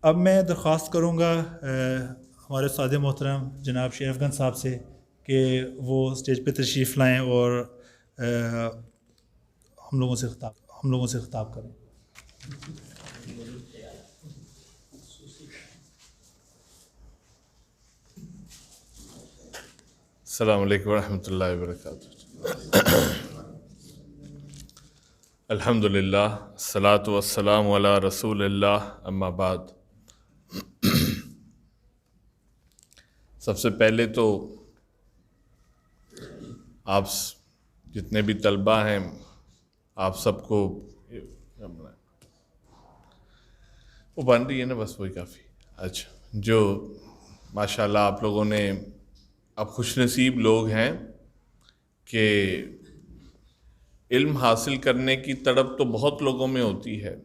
اب میں درخواست کروں گا ہمارے استاد محترم جناب شریف گنج صاحب سے کہ وہ اسٹیج پہ تشریف لائیں اور ہم لوگوں سے خطاب کریں. السلام علیکم ورحمۃ اللہ وبرکاتہ. الحمد للہ الصلاۃ والسلام علی رسول اللہ اما بعد. سب سے پہلے تو آپ جتنے بھی طلبہ ہیں آپ سب کو وہ بن رہی ہے نا، بس وہی کافی. اچھا، جو ماشاءاللہ آپ لوگوں نے اب خوش نصیب لوگ ہیں کہ علم حاصل کرنے کی تڑپ تو بہت لوگوں میں ہوتی ہے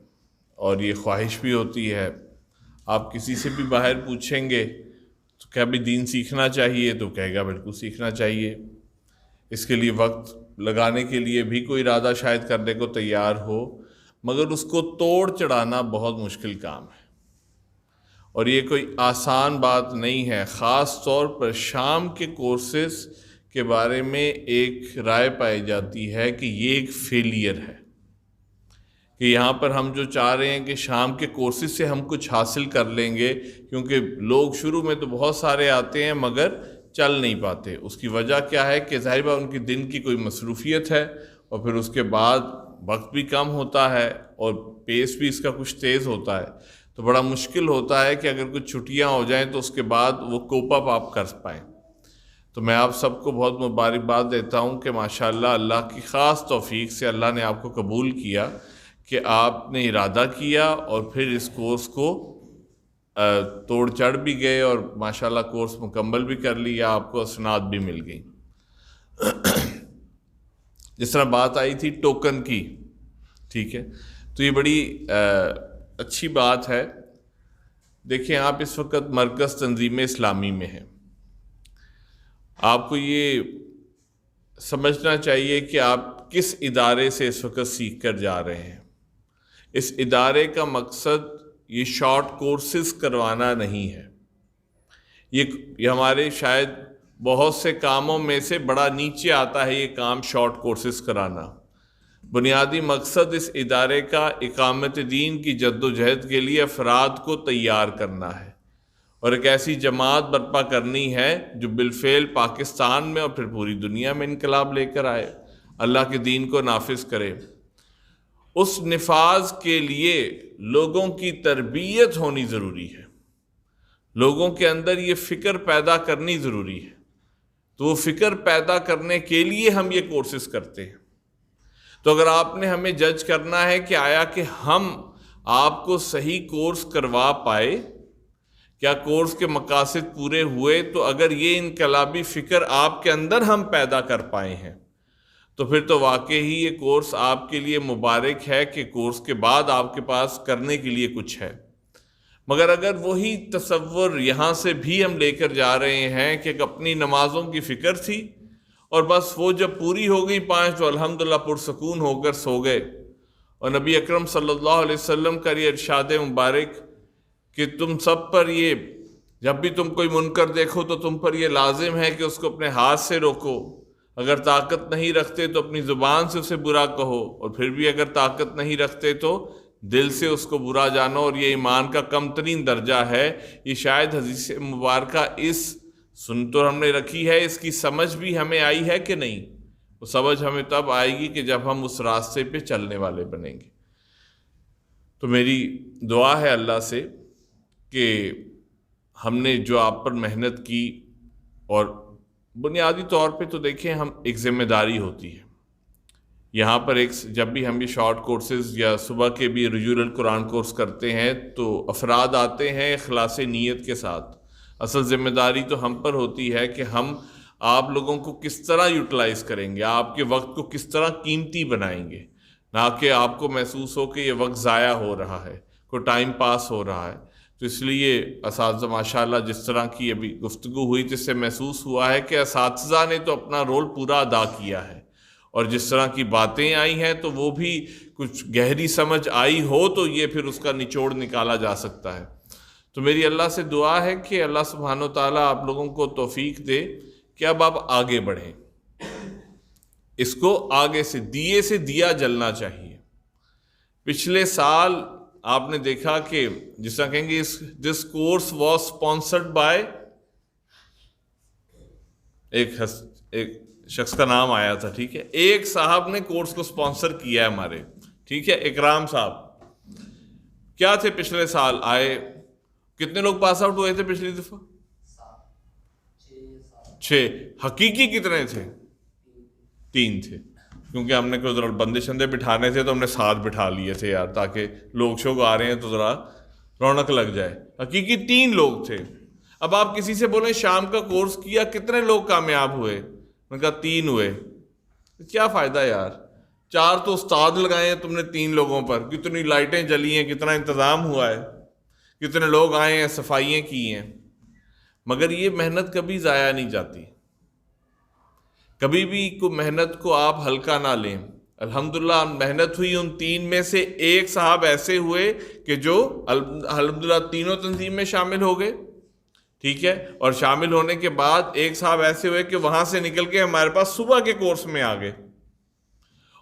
اور یہ خواہش بھی ہوتی ہے. آپ کسی سے بھی باہر پوچھیں گے تو کیا بھی دین سیکھنا چاہیے، تو کہے گا بالکل سیکھنا چاہیے. اس کے لیے وقت لگانے کے لیے بھی کوئی ارادہ شاید کرنے کو تیار ہو، مگر اس کو توڑ چڑھانا بہت مشکل کام ہے اور یہ کوئی آسان بات نہیں ہے. خاص طور پر شام کے کورسز کے بارے میں ایک رائے پائی جاتی ہے کہ یہ ایک فیلئر ہے، کہ یہاں پر ہم جو چاہ رہے ہیں کہ شام کے کورسز سے ہم کچھ حاصل کر لیں گے، کیونکہ لوگ شروع میں تو بہت سارے آتے ہیں مگر چل نہیں پاتے. اس کی وجہ کیا ہے کہ ظاہر بات ان کی دن کی کوئی مصروفیت ہے اور پھر اس کے بعد وقت بھی کم ہوتا ہے اور پیس بھی اس کا کچھ تیز ہوتا ہے، تو بڑا مشکل ہوتا ہے کہ اگر کچھ چھٹیاں ہو جائیں تو اس کے بعد وہ کوپ اپ آپ کر پائیں. تو میں آپ سب کو بہت مبارکباد دیتا ہوں کہ ماشاءاللہ اللہ کی خاص توفیق سے اللہ نے آپ کو قبول کیا کہ آپ نے ارادہ کیا اور پھر اس کورس کو توڑ چڑھ بھی گئے اور ماشاءاللہ کورس مکمل بھی کر لیا، آپ کو اسناد بھی مل گئی. جس طرح بات آئی تھی ٹوکن کی، ٹھیک ہے، تو یہ بڑی اچھی بات ہے. دیکھیں آپ اس وقت مرکز تنظیم اسلامی میں ہیں، آپ کو یہ سمجھنا چاہیے کہ آپ کس ادارے سے اس وقت سیکھ کر جا رہے ہیں. اس ادارے کا مقصد یہ شارٹ کورسز کروانا نہیں ہے. یہ ہمارے شاید بہت سے کاموں میں سے بڑا نیچے آتا ہے یہ کام شارٹ کورسز کرانا. بنیادی مقصد اس ادارے کا اقامت دین کی جد و جہد کے لیے افراد کو تیار کرنا ہے اور ایک ایسی جماعت برپا کرنی ہے جو بالفعل پاکستان میں اور پھر پوری دنیا میں انقلاب لے کر آئے، اللہ کے دین کو نافذ کرے. اس نفاذ کے لیے لوگوں کی تربیت ہونی ضروری ہے، لوگوں کے اندر یہ فکر پیدا کرنی ضروری ہے. تو وہ فکر پیدا کرنے کے لیے ہم یہ کورسز کرتے ہیں. تو اگر آپ نے ہمیں جج کرنا ہے کہ آیا کہ ہم آپ کو صحیح کورس کروا پائے، کیا کورس کے مقاصد پورے ہوئے، تو اگر یہ انقلابی فکر آپ کے اندر ہم پیدا کر پائے ہیں تو پھر تو واقعی ہی یہ کورس آپ کے لیے مبارک ہے کہ کورس کے بعد آپ کے پاس کرنے کے لیے کچھ ہے. مگر اگر وہی تصور یہاں سے بھی ہم لے کر جا رہے ہیں کہ اپنی نمازوں کی فکر تھی اور بس وہ جب پوری ہو گئی 5 تو الحمدللہ پرسکون ہو کر سو گئے، اور نبی اکرم صلی اللہ علیہ وسلم کا یہ ارشاد مبارک کہ تم سب پر یہ جب بھی تم کوئی منکر دیکھو تو تم پر یہ لازم ہے کہ اس کو اپنے ہاتھ سے روکو، اگر طاقت نہیں رکھتے تو اپنی زبان سے اسے برا کہو، اور پھر بھی اگر طاقت نہیں رکھتے تو دل سے اس کو برا جانو، اور یہ ایمان کا کم ترین درجہ ہے. یہ شاید حدیث مبارکہ اس سن تو ہم نے رکھی ہے، اس کی سمجھ بھی ہمیں آئی ہے کہ نہیں؟ وہ سمجھ ہمیں تب آئے گی کہ جب ہم اس راستے پہ چلنے والے بنیں گے. تو میری دعا ہے اللہ سے کہ ہم نے جو آپ پر محنت کی، اور بنیادی طور پہ تو دیکھیں ہم ایک ذمہ داری ہوتی ہے یہاں پر جب بھی ہم یہ شارٹ کورسز یا صبح کے بھی رجول قرآن کورس کرتے ہیں تو افراد آتے ہیں اخلاص نیت کے ساتھ. اصل ذمہ داری تو ہم پر ہوتی ہے کہ ہم آپ لوگوں کو کس طرح یوٹیلائز کریں گے، آپ کے وقت کو کس طرح قیمتی بنائیں گے، نہ کہ آپ کو محسوس ہو کہ یہ وقت ضائع ہو رہا ہے، کوئی ٹائم پاس ہو رہا ہے. تو اس لیے اساتذہ ماشاءاللہ جس طرح کی ابھی گفتگو ہوئی جس سے محسوس ہوا ہے کہ اساتذہ نے تو اپنا رول پورا ادا کیا ہے، اور جس طرح کی باتیں آئی ہیں تو وہ بھی کچھ گہری سمجھ آئی ہو تو یہ پھر اس کا نچوڑ نکالا جا سکتا ہے. تو میری اللہ سے دعا ہے کہ اللہ سبحانہ و تعالیٰ آپ لوگوں کو توفیق دے کہ اب آپ آگے بڑھیں. اس کو آگے سے دیا جلنا چاہیے. پچھلے سال آپ نے دیکھا کہ جس طرح کہیں گے this course was sponsored by, ایک شخص کا نام آیا تھا، ٹھیک ہے، ایک صاحب نے کورس کو اسپانسر کیا ہے ہمارے، ٹھیک ہے، اکرام صاحب. کیا تھے پچھلے سال آئے، کتنے لوگ پاس آؤٹ ہوئے تھے پچھلی دفعہ؟ 6. حقیقی کتنے تھے؟ 3 تھے، کیونکہ ہم نے کوئی ذرا بندے شندے بٹھانے تھے تو ہم نے 7 بٹھا لیے تھے یار، تاکہ لوگ شوگ آ رہے ہیں تو ذرا رونق لگ جائے. حقیقی 3 لوگ تھے. اب آپ کسی سے بولیں شام کا کورس کیا کتنے لوگ کامیاب ہوئے، میں نے کہا 3 ہوئے. کیا فائدہ یار، 4 تو استاد لگائے ہیں تم نے 3 لوگوں پر، کتنی لائٹیں جلی ہیں، کتنا انتظام ہوا ہے، کتنے لوگ آئے ہیں، صفائیاں کی ہیں. مگر یہ محنت کبھی ضائع نہیں جاتی. کبھی بھی کوئی محنت کو آپ ہلکا نہ لیں. الحمدللہ محنت ہوئی، ان 3 میں سے ایک صاحب ایسے ہوئے کہ جو الحمدللہ تینوں تنظیم میں شامل ہو گئے، ٹھیک ہے، اور شامل ہونے کے بعد ایک صاحب ایسے ہوئے کہ وہاں سے نکل کے ہمارے پاس صبح کے کورس میں آ گئے.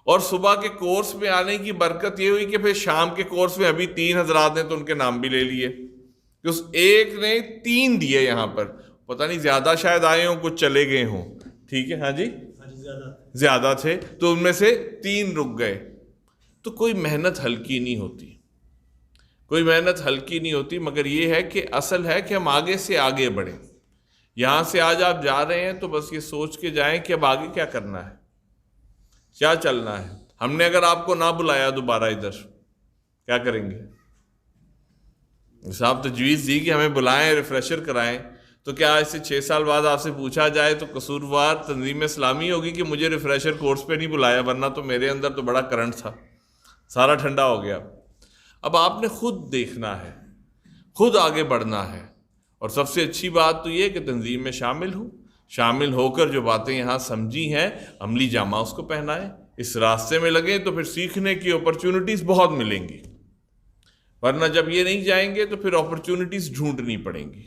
اور صبح کے کورس میں آنے کی برکت یہ ہوئی کہ پھر شام کے کورس میں ابھی 3 حضرات نے تو ان کے نام بھی لے لیے، کہ اس ایک نے 3 دیے. یہاں پر پتہ نہیں زیادہ شاید آئے ہوں، کچھ چلے گئے ہوں، ٹھیک ہے، ہاں جی زیادہ تھے، تو ان میں سے 3 رک گئے. تو کوئی محنت ہلکی نہیں ہوتی، کوئی محنت ہلکی نہیں ہوتی، مگر یہ ہے کہ اصل ہے کہ ہم آگے سے آگے بڑھیں. یہاں سے آج آپ جا رہے ہیں تو بس یہ سوچ کے جائیں کہ اب آگے کیا کرنا ہے، کیا چلنا ہے. ہم نے اگر آپ کو نہ بلایا دوبارہ ادھر، کیا کریں گے؟ صاحب تجویز دی کہ ہمیں بلائیں، ریفریشر کرائیں، تو کیا اس سے 6 سال بعد آپ سے پوچھا جائے تو قصوروار تنظیم اسلامی ہوگی کہ مجھے ریفریشر کورس پہ نہیں بلایا، ورنہ تو میرے اندر تو بڑا کرنٹ تھا، سارا ٹھنڈا ہو گیا. اب آپ نے خود دیکھنا ہے، خود آگے بڑھنا ہے. اور سب سے اچھی بات تو یہ کہ تنظیم میں شامل ہو کر جو باتیں یہاں سمجھی ہیں عملی جامہ اس کو پہنائیں، اس راستے میں لگیں تو پھر سیکھنے کی اپرچونٹیز بہت ملیں گی. ورنہ جب یہ نہیں جائیں گے تو پھر اپرچونٹیز ڈھونڈنی پڑیں گی،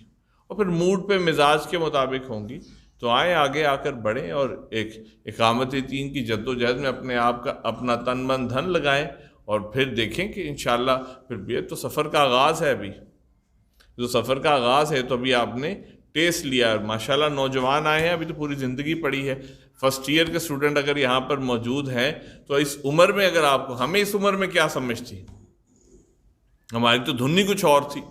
اور پھر موڈ پہ مزاج کے مطابق ہوں گی. تو آئیں آگے آ کر بڑھیں اور ایک اقامت دین کی جد و جہد میں اپنے آپ کا اپنا تن من دھن لگائیں، اور پھر دیکھیں کہ انشاءاللہ پھر یہ تو سفر کا آغاز ہے. ابھی جو سفر کا آغاز ہے تو ابھی آپ نے ٹیسٹ لیا. ماشاءاللہ نوجوان آئے ہیں، ابھی تو پوری زندگی پڑی ہے. فرسٹ ایئر کے اسٹوڈنٹ اگر یہاں پر موجود ہیں تو اس عمر میں اگر آپ کو، ہمیں اس عمر میں کیا سمجھتی، ہماری تو دھن ہی کچھ اور تھی،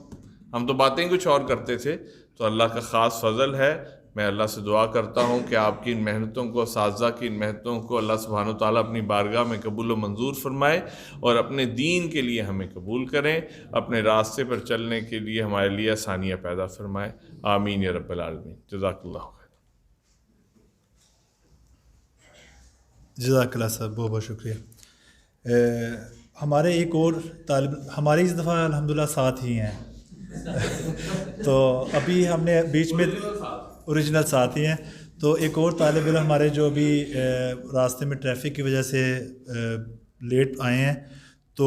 ہم تو باتیں کچھ اور کرتے تھے. تو اللہ کا خاص فضل ہے. میں اللہ سے دعا کرتا ہوں کہ آپ کی ان محنتوں کو، اساتذہ کی ان محنتوں کو اللہ سبحانہ و تعالیٰ اپنی بارگاہ میں قبول و منظور فرمائے، اور اپنے دین کے لیے ہمیں قبول کریں، اپنے راستے پر چلنے کے لیے ہمارے لیے آسانیاں پیدا فرمائے. آمین یا رب العالمین. جزاک اللہ خیر. جزاک اللہ صاحب، بہت بہت شکریہ. ہمارے ایک اور طالب، ہمارے اس دفعہ الحمدللہ 7 ہی ہیں تو ابھی ہم نے بیچ میں اوریجنل 7 ہی ہیں. تو ایک اور طالب علم ہمارے جو ابھی راستے میں ٹریفک کی وجہ سے لیٹ آئے ہیں، تو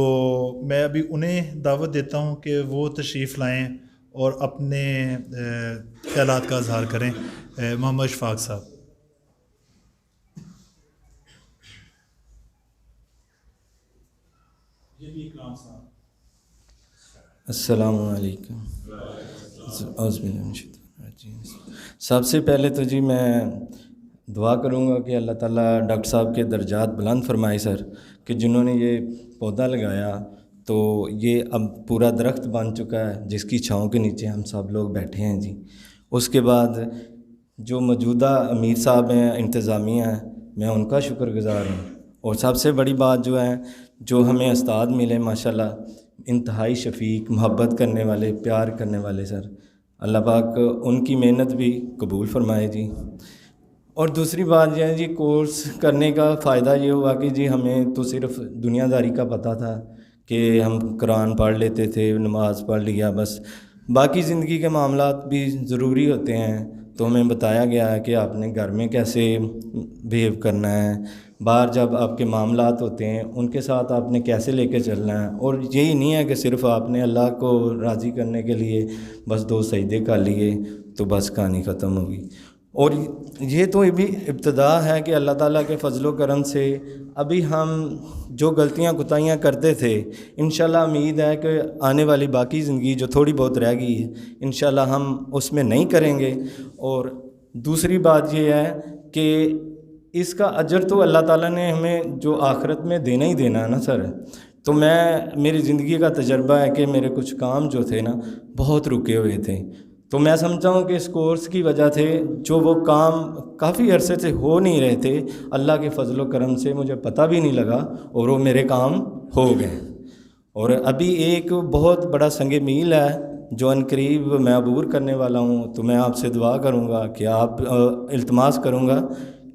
میں ابھی انہیں دعوت دیتا ہوں کہ وہ تشریف لائیں اور اپنے خیالات کا اظہار کریں. محمد اشفاق صاحب. السلام علیکم. سب سے پہلے تو جی میں دعا کروں گا کہ اللہ تعالیٰ ڈاکٹر صاحب کے درجات بلند فرمائے سر، کہ جنہوں نے یہ پودا لگایا تو یہ اب پورا درخت بن چکا ہے جس کی چھاؤں کے نیچے ہم سب لوگ بیٹھے ہیں جی. اس کے بعد جو موجودہ امیر صاحب ہیں، انتظامیہ ہیں، میں ان کا شکر گزار ہوں. اور سب سے بڑی بات جو ہے، جو ہمیں استاد ملے ماشاءاللہ، انتہائی شفیق، محبت کرنے والے، پیار کرنے والے سر، اللہ پاک ان کی محنت بھی قبول فرمائے جی. اور دوسری بات یہ ہے جی، کورس کرنے کا فائدہ یہ ہوا کہ جی ہمیں تو صرف دنیا داری کا پتہ تھا کہ ہم قرآن پڑھ لیتے تھے، نماز پڑھ لیا بس، باقی زندگی کے معاملات بھی ضروری ہوتے ہیں. تو ہمیں بتایا گیا ہے کہ آپ نے گھر میں کیسے بیہیو کرنا ہے، باہر جب آپ کے معاملات ہوتے ہیں ان کے ساتھ آپ نے کیسے لے کے چلنا ہے، اور یہی نہیں ہے کہ صرف آپ نے اللہ کو راضی کرنے کے لیے بس 2 سجدے کر لیے تو بس کہانی ختم ہوگی۔ اور یہ تو بھی ابتدا ہے کہ اللہ تعالیٰ کے فضل و کرم سے ابھی ہم جو غلطیاں کوتاہیاں کرتے تھے انشاءاللہ امید ہے کہ آنے والی باقی زندگی جو تھوڑی بہت رہ گئی ہے انشاءاللہ ہم اس میں نہیں کریں گے۔ اور دوسری بات یہ ہے کہ اس کا اجر تو اللہ تعالیٰ نے ہمیں جو آخرت میں دینا ہی دینا ہے نا سر۔ تو میری زندگی کا تجربہ ہے کہ میرے کچھ کام جو تھے نا بہت رکے ہوئے تھے، تو میں سمجھتا ہوں کہ اس کورس کی وجہ سے جو وہ کام کافی عرصے سے ہو نہیں رہے تھے، اللہ کے فضل و کرم سے مجھے پتہ بھی نہیں لگا اور وہ میرے کام ہو گئے۔ اور ابھی ایک بہت بڑا سنگ میل ہے جو عنقریب میں عبور کرنے والا ہوں، تو میں آپ سے دعا کروں گا کہ آپ التماس کروں گا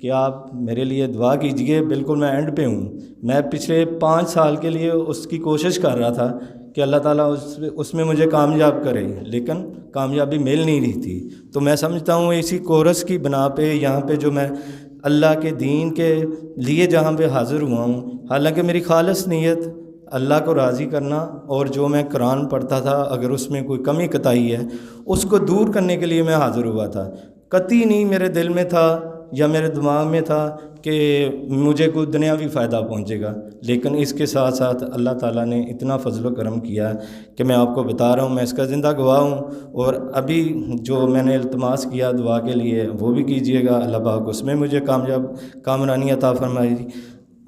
کہ آپ میرے لیے دعا کیجئے۔ بالکل میں اینڈ پہ ہوں، میں پچھلے 5 سال کے لیے اس کی کوشش کر رہا تھا کہ اللہ تعالیٰ اس میں مجھے کامیاب کرے، لیکن کامیابی مل نہیں رہی تھی۔ تو میں سمجھتا ہوں اسی کورس کی بنا پہ یہاں پہ جو میں اللہ کے دین کے لیے جہاں پہ حاضر ہوا ہوں، حالانکہ میری خالص نیت اللہ کو راضی کرنا، اور جو میں قرآن پڑھتا تھا اگر اس میں کوئی کمی کوتاہی ہے اس کو دور کرنے کے لیے میں حاضر ہوا تھا۔ قطعی نہیں میرے دل میں تھا یا میرے دماغ میں تھا کہ مجھے کوئی دنیاوی فائدہ پہنچے گا، لیکن اس کے ساتھ ساتھ اللہ تعالیٰ نے اتنا فضل و کرم کیا کہ میں آپ کو بتا رہا ہوں، میں اس کا زندہ گواہ ہوں۔ اور ابھی جو میں نے التماس کیا دعا کے لیے وہ بھی کیجئے گا، اللہ پاک اس میں مجھے کامرانی عطا فرمائے،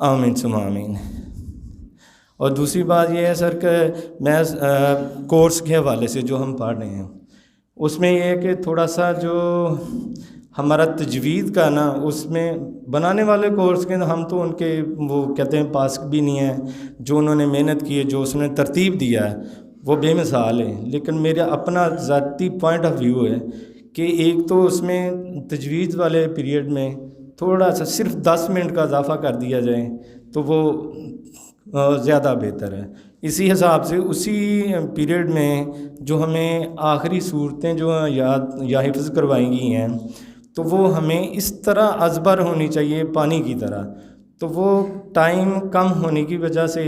آمین ثم آمین۔ اور دوسری بات یہ ہے سر کہ میں کورس کے حوالے سے جو ہم پڑھ رہے ہیں اس میں یہ ہے کہ تھوڑا سا جو ہمارا تجوید کا نا اس میں بنانے والے کورس کے ہم تو ان کے وہ کہتے ہیں پاس بھی نہیں ہیں، جو انہوں نے محنت کی ہے، جو اس نے ترتیب دیا ہے وہ بے مثال ہے، لیکن میرا اپنا ذاتی پوائنٹ آف ویو ہے کہ ایک تو اس میں تجوید والے پیریڈ میں تھوڑا سا صرف 10 منٹ کا اضافہ کر دیا جائے تو وہ زیادہ بہتر ہے۔ اسی حساب سے اسی پیریڈ میں جو ہمیں آخری صورتیں جو یاد یا حفظ کروائی گئی ہیں تو وہ ہمیں اس طرح ازبر ہونی چاہیے پانی کی طرح، تو وہ ٹائم کم ہونے کی وجہ سے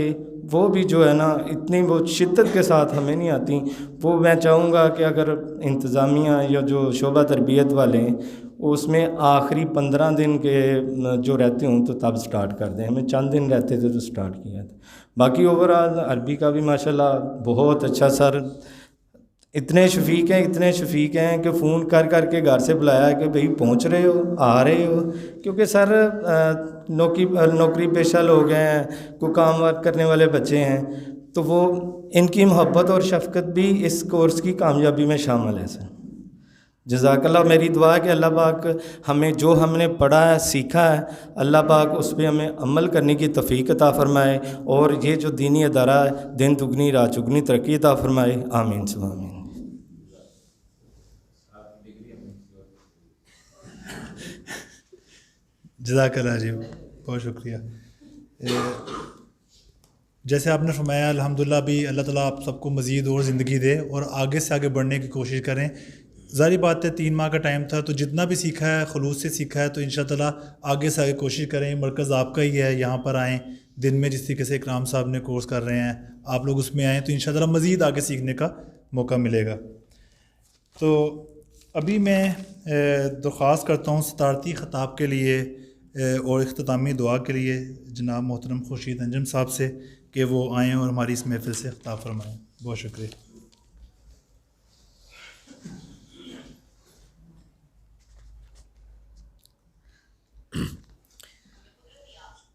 وہ بھی جو ہے نا اتنی وہ شدت کے ساتھ ہمیں نہیں آتی۔ وہ میں چاہوں گا کہ اگر انتظامیہ یا جو شعبہ تربیت والے ہیں اس میں آخری 15 دن کے جو رہتے ہوں تو تب سٹارٹ کر دیں، ہمیں چند دن رہتے تھے تو سٹارٹ کیا تھا۔ باقی اوورآل عربی کا بھی ماشاءاللہ بہت اچھا سر، اتنے شفیق ہیں کہ فون کر کر کے گھر سے بلایا کہ بھئی پہنچ رہے ہو، آ رہے ہو، کیونکہ سر نوکری پیشہ لوگ ہیں، کوئی کام ورک کرنے والے بچے ہیں، تو وہ ان کی محبت اور شفقت بھی اس کورس کی کامیابی میں شامل ہے سر۔ جزاک اللہ۔ میری دعا ہے کہ اللہ پاک ہمیں جو ہم نے پڑھا ہے سیکھا ہے اللہ پاک اس پہ ہمیں عمل کرنے کی توفیق عطا فرمائے، اور یہ جو دینی ادارہ ہے دن دگنی رات چگنی ترقی عطا فرمائے، آمین ثم آمین۔ جزاک اللہ جی، بہت شکریہ۔ جیسے آپ نے فرمایا الحمدللہ بھی اللہ تعالیٰ آپ سب کو مزید اور زندگی دے اور آگے سے آگے بڑھنے کی کوشش کریں۔ ظاہری بات ہے 3 ماہ کا ٹائم تھا تو جتنا بھی سیکھا ہے خلوص سے سیکھا ہے، تو انشاءاللہ آگے سے آگے کوشش کریں۔ مرکز آپ کا ہی ہے، یہاں پر آئیں، دن میں جس طریقے سے اکرام صاحب نے کورس کر رہے ہیں آپ لوگ اس میں آئیں تو انشاءاللہ مزید آگے سیکھنے کا موقع ملے گا۔ تو ابھی میں درخواست کرتا ہوں صدارتی خطاب کے لیے اور اختتامی دعا کے لیے جناب محترم خورشید انجم صاحب سے کہ وہ آئیں اور ہماری اس محفل سے خطاب فرمائیں۔ بہت شکریہ۔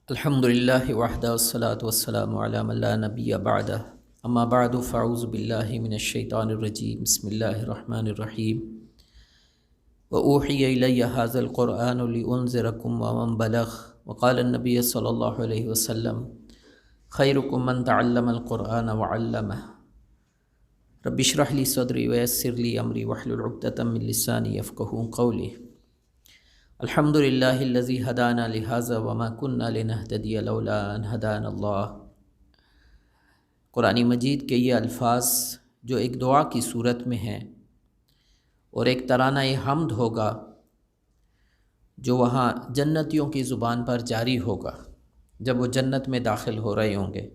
الحمد للہ وحدہ والصلاة والسلام علی من لا نبی بعدہ، اما بعد فاعوذ باللہ من الشیطان الرجیم، بسم اللہ الرحمن الرحیم۔ وأوحی الی ھذا القرآن لأنذرکم ومن بلغ، وقال النبی صلی اللہ علیہ وسلم خیرکم من تعلم القرآن وعلمہ۔ رب اشرح لی صدری ویسر لی امری واحلل عقدۃ من لسانی یفقہوا قولی۔ الحمد للہ الذی ہدانا لہذا وما کنا لنہتدی لولا ان ہدانا اللہ۔ قرآن مجید کے یہ الفاظ جو ایک دعا کی صورت میں ہیں اور ایک ترانہ حمد ہوگا، جو وہاں جنتیوں کی زبان پر جاری ہوگا جب وہ جنت میں داخل ہو رہے ہوں گے۔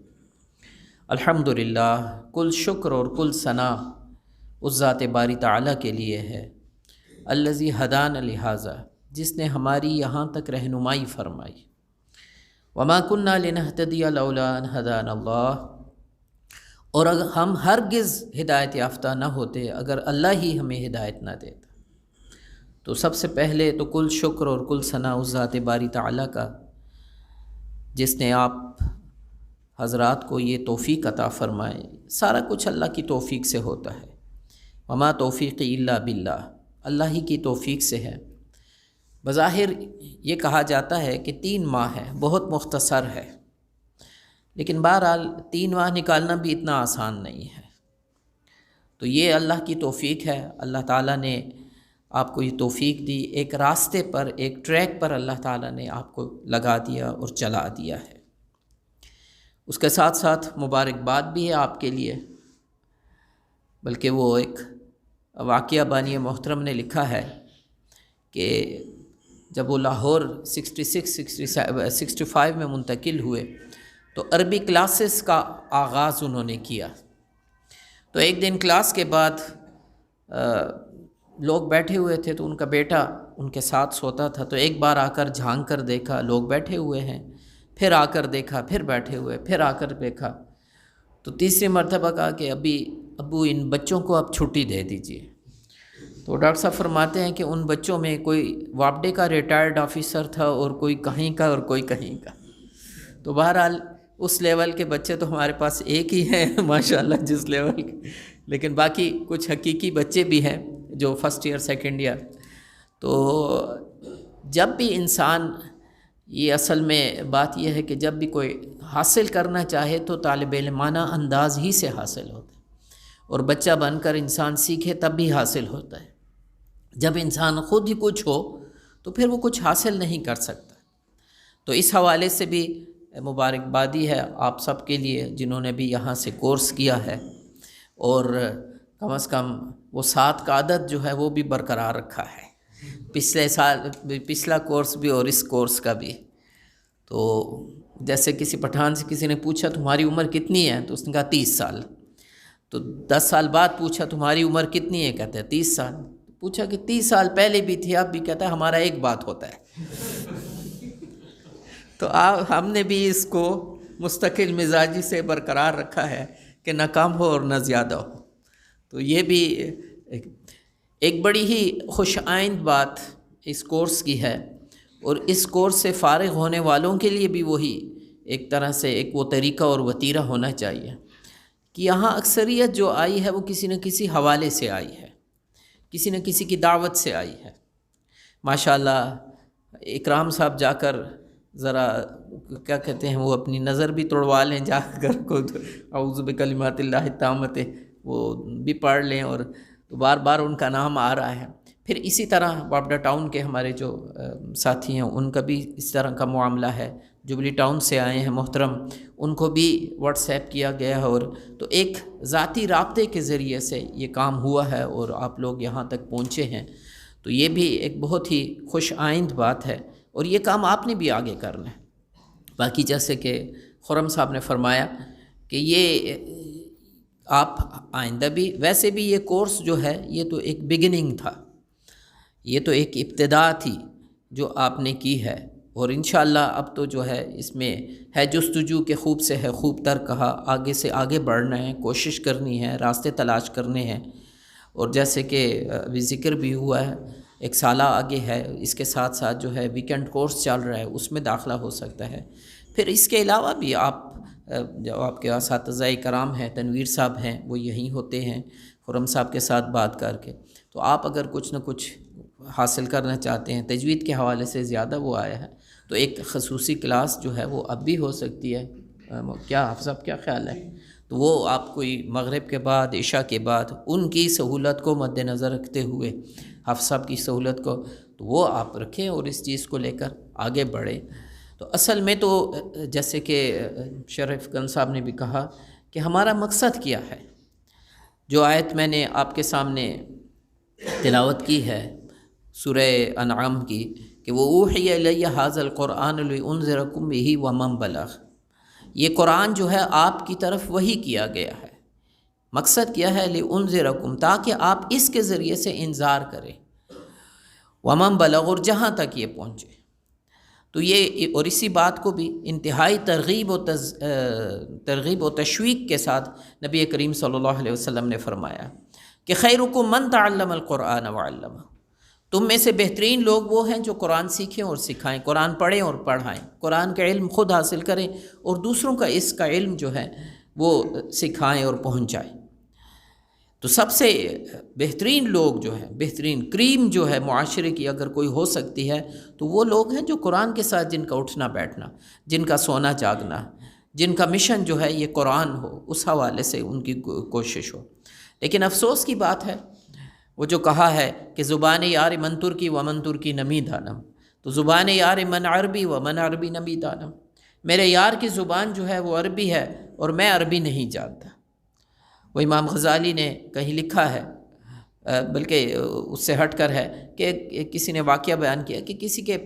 الحمدللہ، کل شکر اور کل ثنا اس ذات باری تعالیٰ کے لیے ہے، الذی ہدانا لہذا، جس نے ہماری یہاں تک رہنمائی فرمائی۔ وما کننا لنہتدی لولا ان ہدانا اللہ، اور اگر ہم ہرگز ہدایت یافتہ نہ ہوتے اگر اللہ ہی ہمیں ہدایت نہ دیتا۔ تو سب سے پہلے تو کل شکر اور کل ثنا اس ذات باری تعالیٰ کا، جس نے آپ حضرات کو یہ توفیق عطا فرمائے۔ سارا کچھ اللہ کی توفیق سے ہوتا ہے، وما توفیقی الا باللہ، اللہ ہی کی توفیق سے ہے۔ بظاہر یہ کہا جاتا ہے کہ 3 ماہ ہے، بہت مختصر ہے، لیکن بہرحال 3 ماہ نکالنا بھی اتنا آسان نہیں ہے۔ تو یہ اللہ کی توفیق ہے، اللہ تعالیٰ نے آپ کو یہ توفیق دی، ایک راستے پر، ایک ٹریک پر اللہ تعالیٰ نے آپ کو لگا دیا اور چلا دیا ہے۔ اس کے ساتھ ساتھ مبارکباد بھی ہے آپ کے لیے، بلکہ وہ ایک واقعہ بانی محترم نے لکھا ہے کہ جب وہ لاہور 65 میں منتقل ہوئے تو عربی کلاسز کا آغاز انہوں نے کیا۔ تو ایک دن کلاس کے بعد لوگ بیٹھے ہوئے تھے، تو ان کا بیٹا ان کے ساتھ سوتا تھا، تو ایک بار آ کر جھانک کر دیکھا لوگ بیٹھے ہوئے ہیں، پھر آ کر دیکھا، پھر بیٹھے ہوئے، پھر آ کر دیکھا، تو تیسری مرتبہ کہا کہ ابو ان بچوں کو اب چھٹی دے دیجیے۔ تو ڈاکٹر صاحب فرماتے ہیں کہ ان بچوں میں کوئی واپڈے کا ریٹائرڈ آفیسر تھا اور کوئی کہیں کا اور کوئی کہیں کا۔ تو بہرحال اس لیول کے بچے تو ہمارے پاس ایک ہی ہیں ماشاءاللہ جس لیول کے، لیکن باقی کچھ حقیقی بچے بھی ہیں جو فرسٹ ایئر سیکنڈ ایئر۔ تو جب بھی انسان، یہ اصل میں بات یہ ہے کہ جب بھی کوئی حاصل کرنا چاہے تو طالب علمانہ انداز ہی سے حاصل ہوتا ہے، اور بچہ بن کر انسان سیکھے تب بھی حاصل ہوتا ہے۔ جب انسان خود ہی کچھ ہو تو پھر وہ کچھ حاصل نہیں کر سکتا۔ تو اس حوالے سے بھی مبارکبادی ہے آپ سب کے لیے جنہوں نے بھی یہاں سے کورس کیا ہے، اور کم از کم وہ 7 کا عدد جو ہے وہ بھی برقرار رکھا ہے، پچھلا کورس بھی اور اس کورس کا بھی۔ تو جیسے کسی پٹھان سے کسی نے پوچھا تمہاری عمر کتنی ہے، تو اس نے کہا 30 سال۔ تو 10 سال بعد پوچھا تمہاری عمر کتنی ہے، کہتا ہے 30 سال۔ پوچھا کہ 30 سال پہلے بھی تھی اب بھی، کہتا ہے ہمارا ایک بات ہوتا ہے۔ تو ہم نے بھی اس کو مستقل مزاجی سے برقرار رکھا ہے کہ نہ کم ہو اور نہ زیادہ ہو۔ تو یہ بھی ایک بڑی ہی خوش آئند بات اس کورس کی ہے، اور اس کورس سے فارغ ہونے والوں کے لیے بھی وہی ایک طرح سے ایک وہ طریقہ اور وتیرہ ہونا چاہیے کہ یہاں اکثریت جو آئی ہے وہ کسی نہ کسی حوالے سے آئی ہے، کسی نہ کسی کی دعوت سے آئی ہے۔ ماشاءاللہ اکرام صاحب جا کر ذرا کیا کہتے ہیں وہ اپنی نظر بھی توڑوا لیں جا کر، اعوذ بکلمات اللہ التامۃ وہ بھی پڑھ لیں، اور تو بار بار ان کا نام آ رہا ہے۔ پھر اسی طرح واپڈا ٹاؤن کے ہمارے جو ساتھی ہیں ان کا بھی اس طرح کا معاملہ ہے، جبلی ٹاؤن سے آئے ہیں محترم، ان کو بھی واٹس ایپ کیا گیا ہے، اور تو ایک ذاتی رابطے کے ذریعے سے یہ کام ہوا ہے اور آپ لوگ یہاں تک پہنچے ہیں۔ تو یہ بھی ایک بہت ہی خوش آئند بات ہے، اور یہ کام آپ نے بھی آگے کرنا ہے۔ باقی جیسے کہ خرم صاحب نے فرمایا کہ یہ آپ آئندہ بھی، ویسے بھی یہ کورس جو ہے یہ تو ایک بگننگ تھا، یہ تو ایک ابتدا تھی جو آپ نے کی ہے، اور انشاءاللہ اب تو جو ہے اس میں ہے جستجو کے خوب سے ہے خوب تر کہا، آگے سے آگے بڑھنا ہے، کوشش کرنی ہے، راستے تلاش کرنے ہیں۔ اور جیسے کہ ابھی ذکر بھی ہوا ہے 1 سالہ آگے ہے، اس کے ساتھ ساتھ جو ہے ویکنڈ کورس چل رہا ہے، اس میں داخلہ ہو سکتا ہے۔ پھر اس کے علاوہ بھی آپ جو آپ کے اساتذہ کرام ہیں، تنویر صاحب ہیں، وہ یہیں ہوتے ہیں، خرم صاحب کے ساتھ بات کر کے، تو آپ اگر کچھ نہ کچھ حاصل کرنا چاہتے ہیں، تجوید کے حوالے سے زیادہ وہ آیا ہے، تو ایک خصوصی کلاس جو ہے وہ اب بھی ہو سکتی ہے۔ کیا حافظ صاحب کیا خیال ہے؟ تو وہ آپ کوئی مغرب کے بعد، عشاء کے بعد، ان کی سہولت کو مد نظر رکھتے ہوئے، حافظ صاحب کی سہولت کو، تو وہ آپ رکھیں اور اس چیز کو لے کر آگے بڑھیں۔ تو اصل میں تو جیسے کہ شریف گن صاحب نے بھی کہا کہ ہمارا مقصد کیا ہے۔ جو آیت میں نے آپ کے سامنے تلاوت کی ہے سورہ انعام کی، کہ وہ اوحی الی ھذا القرآن لانذرکم بہ ومن بلغ، یہ قرآن جو ہے آپ کی طرف وحی کیا گیا ہے، مقصد کیا ہے لانذرکم، تاکہ آپ اس کے ذریعے سے انذار کریں، ومن بلغ، اور جہاں تک یہ پہنچے۔ تو یہ اور اسی بات کو بھی انتہائی ترغیب و تشویق کے ساتھ نبی کریم صلی اللہ علیہ وسلم نے فرمایا کہ خیرکم من تعلم القرآن وعلمہ، تم میں سے بہترین لوگ وہ ہیں جو قرآن سیکھیں اور سکھائیں، قرآن پڑھیں اور پڑھائیں، قرآن کا علم خود حاصل کریں اور دوسروں کا اس کا علم جو ہے وہ سکھائیں اور پہنچائیں۔ تو سب سے بہترین لوگ جو ہیں، بہترین کریم جو ہے معاشرے کی اگر کوئی ہو سکتی ہے تو وہ لوگ ہیں جو قرآن کے ساتھ جن کا اٹھنا بیٹھنا، جن کا سونا جاگنا، جن کا مشن جو ہے یہ قرآن ہو، اس حوالے سے ان کی کوشش ہو۔ لیکن افسوس کی بات ہے وہ جو کہا ہے کہ زبان یار من ترکی و من ترکی نمی دانم، تو زبان یار من عربی و من عربی نمی دانم، میرے یار کی زبان جو ہے وہ عربی ہے اور میں عربی نہیں جانتا۔ وہ امام غزالی نے کہیں لکھا ہے، بلکہ اس سے ہٹ کر ہے، کہ کسی نے واقعہ بیان کیا کہ کسی کے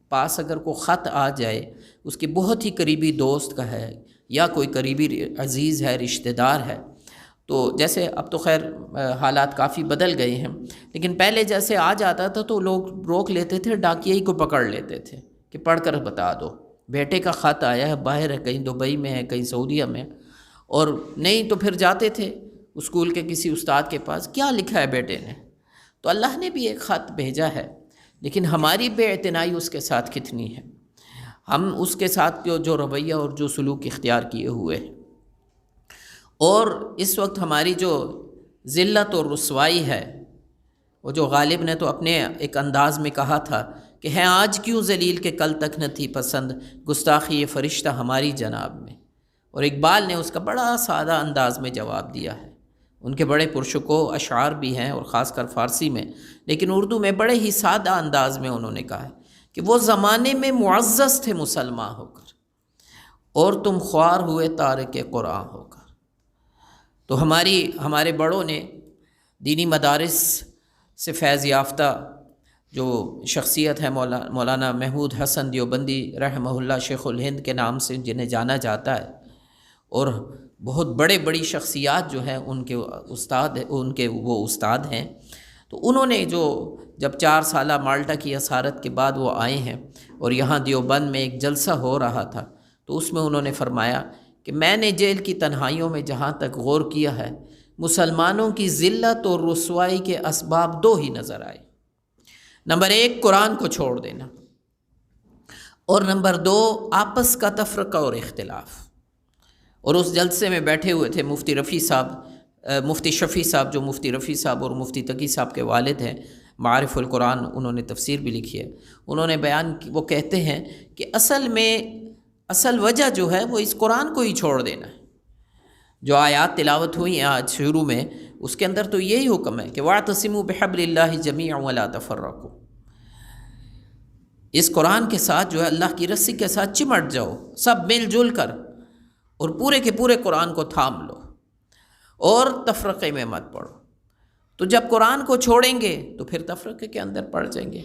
پاس اگر کوئی خط آ جائے، اس کے بہت ہی قریبی دوست کا ہے یا کوئی قریبی عزیز ہے، رشتہ دار ہے، تو جیسے اب تو خیر حالات کافی بدل گئے ہیں، لیکن پہلے جیسے آ جاتا تھا تو لوگ روک لیتے تھے، ڈاکیے کو پکڑ لیتے تھے کہ پڑھ کر بتا دو بیٹے کا خط آیا ہے، باہر ہے، کہیں دبئی میں ہے، کہیں سعودیہ میں، اور نہیں تو پھر جاتے تھے اسکول کے کسی استاد کے پاس، کیا لکھا ہے بیٹے نے؟ تو اللہ نے بھی ایک خط بھیجا ہے، لیکن ہماری بے اعتنائی اس کے ساتھ کتنی ہے، ہم اس کے ساتھ جو رویہ اور جو سلوک اختیار کیے ہوئے ہیں۔ اور اس وقت ہماری جو ذلت اور رسوائی ہے، وہ جو غالب نے تو اپنے ایک انداز میں کہا تھا کہ ہیں آج کیوں ذلیل کہ کل تک نہ تھی پسند، گستاخی یہ فرشتہ ہماری جناب میں۔ اور اقبال نے اس کا بڑا سادہ انداز میں جواب دیا ہے، ان کے بڑے پرشکو اشعار بھی ہیں اور خاص کر فارسی میں، لیکن اردو میں بڑے ہی سادہ انداز میں انہوں نے کہا ہے کہ وہ زمانے میں معزز تھے مسلمان ہو کر، اور تم خوار ہوئے تارک قرآن ہو کر۔ تو ہمارے بڑوں نے دینی مدارس سے فیض یافتہ جو شخصیت ہے مولانا محمود حسن دیوبندی رحمہ اللہ، شیخ الہند کے نام سے جنہیں جانا جاتا ہے، اور بہت بڑی شخصیات جو ہیں ان کے وہ استاد ہیں، تو انہوں نے جب 4 سالہ مالٹا کی اسارت کے بعد وہ آئے ہیں اور یہاں دیوبند میں ایک جلسہ ہو رہا تھا، تو اس میں انہوں نے فرمایا کہ میں نے جیل کی تنہائیوں میں جہاں تک غور کیا ہے، مسلمانوں کی ذلت اور رسوائی کے اسباب 2 ہی نظر آئے، نمبر 1 قرآن کو چھوڑ دینا، اور نمبر 2 آپس کا تفرقہ اور اختلاف۔ اور اس جلسے میں بیٹھے ہوئے تھے مفتی شفیع صاحب، جو مفتی رفیع صاحب اور مفتی تقی صاحب کے والد ہیں، معارف القرآن انہوں نے تفسیر بھی لکھی ہے، انہوں نے بیان کی، وہ کہتے ہیں کہ اصل وجہ جو ہے وہ اس قرآن کو ہی چھوڑ دینا ہے۔ جو آیات تلاوت ہوئی ہیں آج شروع میں، اس کے اندر تو یہی حکم ہے کہ وَاعْتَصِمُوا بِحَبْلِ اللَّهِ جَمِيعًا وَلَا تَفَرَّقُوا، اس قرآن کے ساتھ جو ہے اللہ کی رسی کے ساتھ چمٹ جاؤ، سب مل جل کر، اور پورے کے پورے قرآن کو تھام لو اور تفرقے میں مت پڑو۔ تو جب قرآن کو چھوڑیں گے تو پھر تفرقے کے اندر پڑ جائیں گے،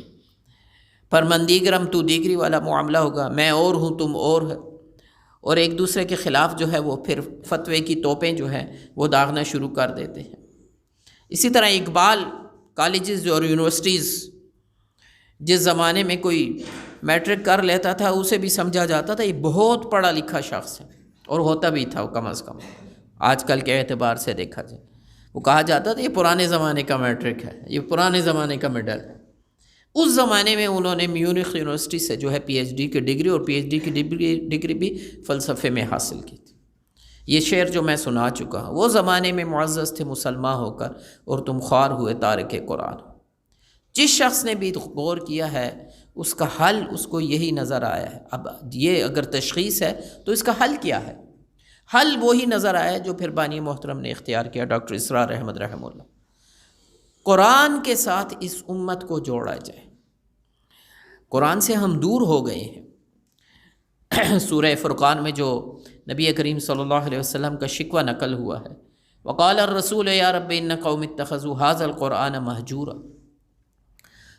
پر من دیگرم تو دیگری والا معاملہ ہوگا، میں اور ہوں تم اور ہے، اور ایک دوسرے کے خلاف جو ہے وہ پھر فتوے کی توپیں جو ہیں وہ داغنا شروع کر دیتے ہیں۔ اسی طرح اقبال کالجز اور یونیورسٹیز، جس زمانے میں کوئی میٹرک کر لیتا تھا اسے بھی سمجھا جاتا تھا یہ بہت پڑھا لکھا شخص ہے، اور ہوتا بھی تھا کم از کم آج کل کے اعتبار سے دیکھا جائے، وہ کہا جاتا تھا یہ پرانے زمانے کا میٹرک ہے، یہ پرانے زمانے کا میڈل ہے۔ اس زمانے میں انہوں نے میونخ یونیورسٹی سے جو ہے پی ایچ ڈی کی ڈگری، اور پی ایچ ڈی کی ڈگری بھی فلسفے میں حاصل کی تھی۔ یہ شعر جو میں سنا چکا ہوں، وہ زمانے میں معزز تھے مسلمان ہو کر، اور تم خوار ہوئے تارک قرآن۔ جس شخص نے بھی غور کیا ہے اس کا حل اس کو یہی نظر آیا ہے۔ اب یہ اگر تشخیص ہے تو اس کا حل کیا ہے؟ حل وہی نظر آیا جو پھر بانی محترم نے اختیار کیا، ڈاکٹر اسرار احمد رحمہ اللہ، قرآن کے ساتھ اس امت کو جوڑا جائے۔ قرآن سے ہم دور ہو گئے ہیں۔ سورہ فرقان میں جو نبی کریم صلی اللہ علیہ وسلم کا شکوہ نقل ہوا ہے، وقال الرسول یا رب ان قوم اتخذوا هذا القرآن مہجورا،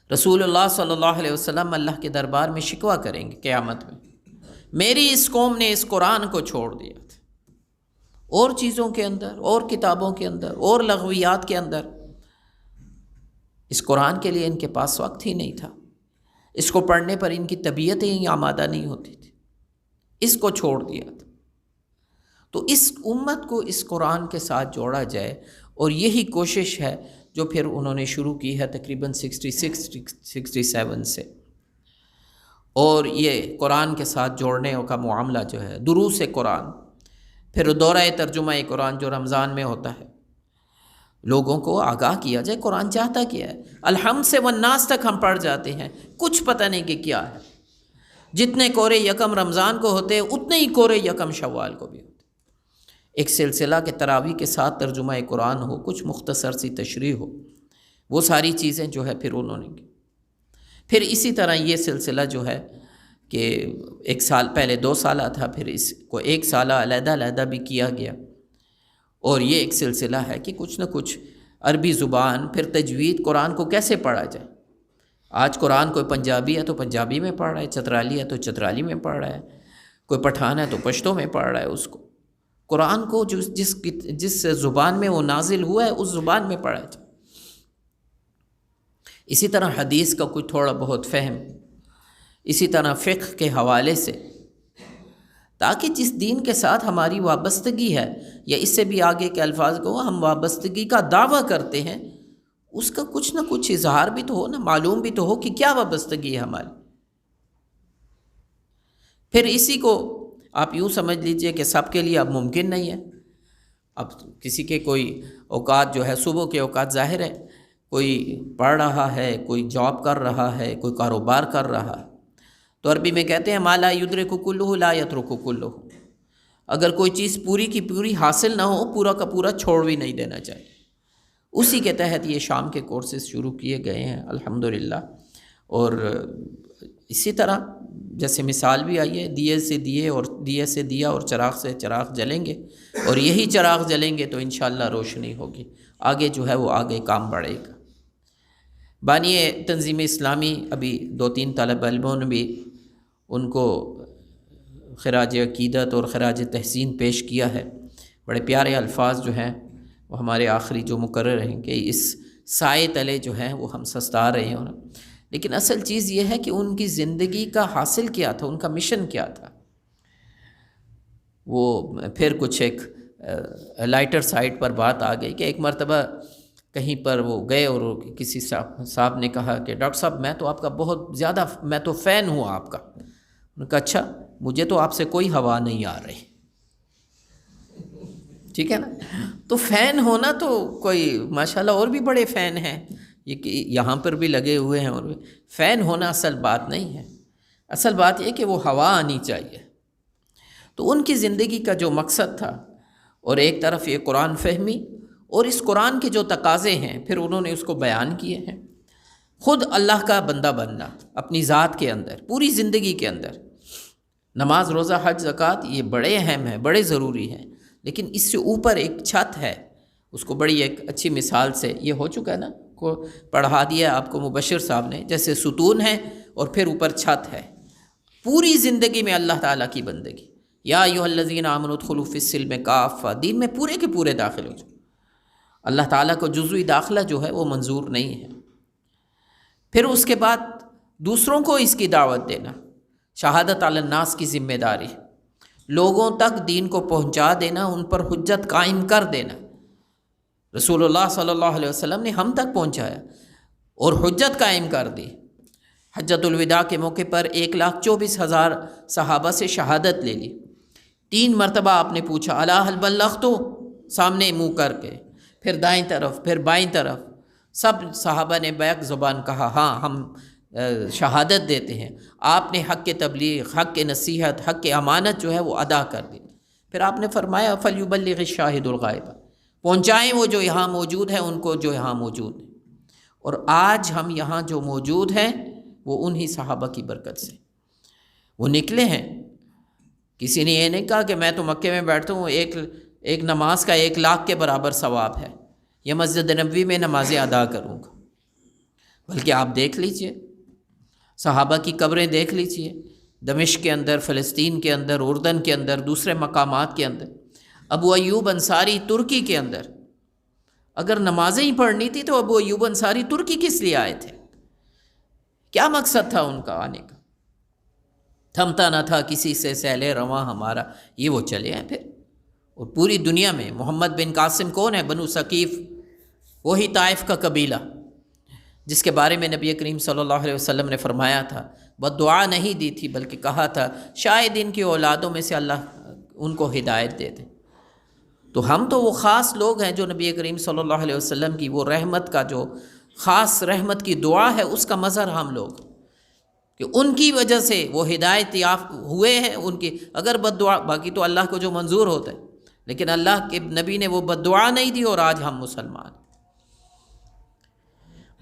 رسول اللہ صلی اللہ علیہ وسلم اللہ کے دربار میں شکوہ کریں گے قیامت میں، میری اس قوم نے اس قرآن کو چھوڑ دیا تھا، اور چیزوں کے اندر، اور کتابوں کے اندر، اور لغویات کے اندر، اس قرآن کے لیے ان کے پاس وقت ہی نہیں تھا، اس کو پڑھنے پر ان کی طبیعتیں ہی آمادہ نہیں ہوتی تھی، اس کو چھوڑ دیا تھا۔ تو اس امت کو اس قرآن کے ساتھ جوڑا جائے، اور یہی کوشش ہے جو پھر انہوں نے شروع کی ہے تقریباً 67 سے، اور یہ قرآن کے ساتھ جوڑنے کا معاملہ جو ہے، دروس قرآن، پھر دورہ ترجمہ قرآن جو رمضان میں ہوتا ہے، لوگوں کو آگاہ کیا جائے قرآن چاہتا کیا ہے۔ الحمد سے والناس تک ہم پڑھ جاتے ہیں، کچھ پتہ نہیں کہ کیا ہے۔ جتنے کورے یکم رمضان کو ہوتے ہیں اتنے ہی کورے یکم شوال کو بھی ہوتے ہیں۔ ایک سلسلہ کے تراویح کے ساتھ ترجمہ قرآن ہو، کچھ مختصر سی تشریح ہو، وہ ساری چیزیں جو ہے پھر انہوں نے کی۔ پھر اسی طرح یہ سلسلہ جو ہے کہ ایک سال پہلے 2 سالہ تھا، پھر اس کو 1 سالہ علیحدہ علیحدہ بھی کیا گیا، اور یہ ایک سلسلہ ہے کہ کچھ نہ کچھ عربی زبان، پھر تجوید قرآن کو کیسے پڑھا جائے۔ آج قرآن کوئی پنجابی ہے تو پنجابی میں پڑھ رہا ہے، چترالی ہے تو چترالی میں پڑھ رہا ہے، کوئی پٹھان ہے تو پشتو میں پڑھ رہا ہے۔ اس کو قرآن کو جس زبان میں وہ نازل ہوا ہے اس زبان میں پڑھا جائے۔ اسی طرح حدیث کا کوئی تھوڑا بہت فہم، اسی طرح فقہ کے حوالے سے، تاکہ جس دین کے ساتھ ہماری وابستگی ہے، یا اس سے بھی آگے کے الفاظ کو ہم وابستگی کا دعویٰ کرتے ہیں، اس کا کچھ نہ کچھ اظہار بھی تو ہو نا، معلوم بھی تو ہو کہ کیا وابستگی ہے ہماری۔ پھر اسی کو آپ یوں سمجھ لیجئے کہ سب کے لیے اب ممکن نہیں ہے۔ اب کسی کے کوئی اوقات جو ہے، صبح کے اوقات ظاہر ہے کوئی پڑھ رہا ہے، کوئی جاب کر رہا ہے، کوئی کاروبار کر رہا ہے، تو عربی میں کہتے ہیں ما لا یدرک کلہ لا یترک کلہ، اگر کوئی چیز پوری کی پوری حاصل نہ ہو، پورا کا پورا چھوڑ بھی نہیں دینا چاہیے۔ اسی کے تحت یہ شام کے کورسز شروع کیے گئے ہیں الحمدللہ۔ اور اسی طرح جیسے مثال بھی آئی ہے، دیے سے دیے اور دیے سے دیا اور چراغ سے چراغ جلیں گے، اور یہی چراغ جلیں گے تو انشاءاللہ روشنی ہوگی، آگے جو ہے وہ آگے کام بڑھے گا۔ بانی تنظیم اسلامی ابھی 2-3 طالب علموں نے بھی ان کو خراج عقیدت اور خراج تحسین پیش کیا ہے۔ بڑے پیارے الفاظ جو ہیں وہ ہمارے آخری جو مقرر ہیں کہ اس سائے تلے جو ہیں وہ ہم سستا رہے ہیں، لیکن اصل چیز یہ ہے کہ ان کی زندگی کا حاصل کیا تھا، ان کا مشن کیا تھا۔ وہ پھر کچھ ایک لائٹر سائڈ پر بات آ گئی کہ ایک مرتبہ کہیں پر وہ گئے اور کسی صاحب نے کہا کہ ڈاکٹر صاحب میں تو آپ کا بہت زیادہ، میں تو فین ہوں آپ کا۔ انہوں نے کہا اچھا، مجھے تو آپ سے کوئی ہوا نہیں آ رہی، ٹھیک ہے نا۔ تو فین ہونا تو کوئی ماشاءاللہ اور بھی بڑے فین ہیں، یہ کہ یہاں پر بھی لگے ہوئے ہیں، اور فین ہونا اصل بات نہیں ہے، اصل بات یہ کہ وہ ہوا آنی چاہیے۔ تو ان کی زندگی کا جو مقصد تھا، اور ایک طرف یہ قرآن فہمی اور اس قرآن کے جو تقاضے ہیں پھر انہوں نے اس کو بیان کیے ہیں۔ خود اللہ کا بندہ بننا اپنی ذات کے اندر، پوری زندگی کے اندر، نماز روزہ حج زکوٰۃ یہ بڑے اہم ہیں، بڑے ضروری ہیں، لیکن اس سے اوپر ایک چھت ہے، اس کو بڑی ایک اچھی مثال سے یہ ہو چکا ہے نا، کو پڑھا دیا آپ کو مبشر صاحب نے، جیسے ستون ہے اور پھر اوپر چھت ہے، پوری زندگی میں اللہ تعالیٰ کی بندگی۔ یا ایھا الذین آمنوا ادخلوا فی السلم کافہ، دین میں پورے کے پورے داخل ہو جاؤ۔ اللہ تعالیٰ کو جزوی داخلہ جو ہے وہ منظور نہیں ہے۔ پھر اس کے بعد دوسروں کو اس کی دعوت دینا، شہادت علی الناس کی ذمہ داری، لوگوں تک دین کو پہنچا دینا، ان پر حجت قائم کر دینا۔ رسول اللہ صلی اللہ علیہ وسلم نے ہم تک پہنچایا اور حجت قائم کر دی۔ حجۃ الوداع کے موقع پر 1,24,000 صحابہ سے شہادت لے لی، 3 مرتبہ آپ نے پوچھا الا هل بلغت، سامنے منہ کر کے، پھر دائیں طرف، پھر بائیں طرف، سب صحابہ نے بیک زبان کہا ہاں ہم شہادت دیتے ہیں۔ آپ نے حق کے تبلیغ، حق کے نصیحت، حق کے امانت جو ہے وہ ادا کر دی۔ پھر آپ نے فرمایا فلیبلغ الشاہد الغائب، پہنچائیں وہ جو یہاں موجود ہیں ان کو جو یہاں موجود ہیں۔ اور آج ہم یہاں جو موجود ہیں وہ انہی صحابہ کی برکت سے وہ نکلے ہیں۔ کسی نے یہ نہیں کہا کہ میں تو مکے میں بیٹھتا ہوں، ایک نماز کا 1,00,000 کے برابر ثواب ہے، یا مسجد نبوی میں نمازیں ادا کروں گا۔ بلکہ آپ دیکھ لیجئے صحابہ کی قبریں دیکھ لیجئے، دمشق کے اندر، فلسطین کے اندر، اردن کے اندر، دوسرے مقامات کے اندر۔ ابو ایوب انصاری ترکی کے اندر، اگر نمازیں ہی پڑھنی تھی تو ابو ایوب انصاری ترکی کس لیے آئے تھے؟ کیا مقصد تھا ان کا آنے کا؟ تھمتا نہ تھا کسی سے سیل رواں ہمارا، یہ وہ چلے ہیں پھر۔ اور پوری دنیا میں محمد بن قاسم کون ہے؟ بنو ثقیف، وہی طائف کا قبیلہ جس کے بارے میں نبی کریم صلی اللہ علیہ وسلم نے فرمایا تھا، بد دعا نہیں دی تھی بلکہ کہا تھا شاید ان کی اولادوں میں سے اللہ ان کو ہدایت دے دے۔ تو ہم تو وہ خاص لوگ ہیں جو نبی کریم صلی اللہ علیہ وسلم کی وہ رحمت کا، جو خاص رحمت کی دعا ہے، اس کا مظہر ہم لوگ، کہ ان کی وجہ سے وہ ہدایت یافتہ ہوئے ہیں۔ ان کی اگر بد دعا، باقی تو اللہ کو جو منظور ہوتا ہے، لیکن اللہ کے نبی نے وہ بد دعا نہیں دی اور آج ہم مسلمان۔